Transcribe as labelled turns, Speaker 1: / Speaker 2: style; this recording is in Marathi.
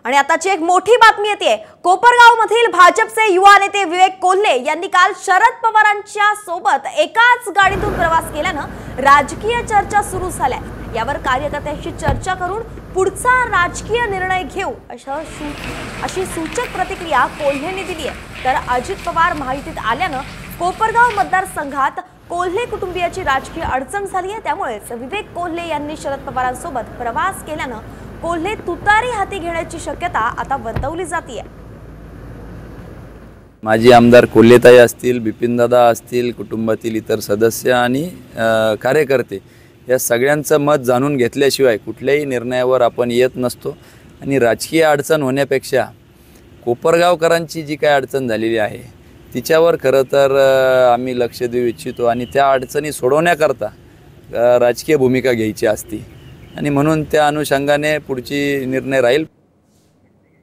Speaker 1: आणि आताची एक मोठी बातमी येते। कोपरगाव मधील भाजपचे युवा नेते विवेक कोल्हे यांनी काल शरद पवारांच्या सोबत एकाच गाडीतून प्रवास केल्यानं राजकीय चर्चा सुरू झाल्या। यावर कार्यकर्त्यांशी चर्चा करून पुढचा राजकीय निर्णय घेऊ अशी सूचक प्रतिक्रिया कोल्हेंनी दिली आहे। तर अजित पवार माहितीत आल्यानं कोपरगाव मतदारसंघात कोल्हे कुटुंबियाची राजकीय अडचण झाली आहे। त्यामुळे विवेक कोल्हे यांनी शरद पवारांसोबत प्रवास केल्यानं कोल्हे तुतारी हाती घेण्याची शक्यता आता वर्तवली जाते।
Speaker 2: माजी आमदार कोल्हेताई असतील, बिपिनदादा असतील, कुटुंबातील इतर सदस्य आणि कार्यकर्ते या सगळ्यांचं मत जाणून घेतल्याशिवाय कुठल्याही निर्णयावर आपण येत नसतो। आणि राजकीय अडचण होण्यापेक्षा कोपरगावकरांची जी काय अडचण झालेली आहे तिच्यावर खरं तर आम्ही लक्ष देऊ इच्छितो आणि त्या अडचणी सोडवण्याकरता राजकीय भूमिका घ्यायची असते आणि म्हणून त्या अनुषंगाने पुढची निर्णय राहील।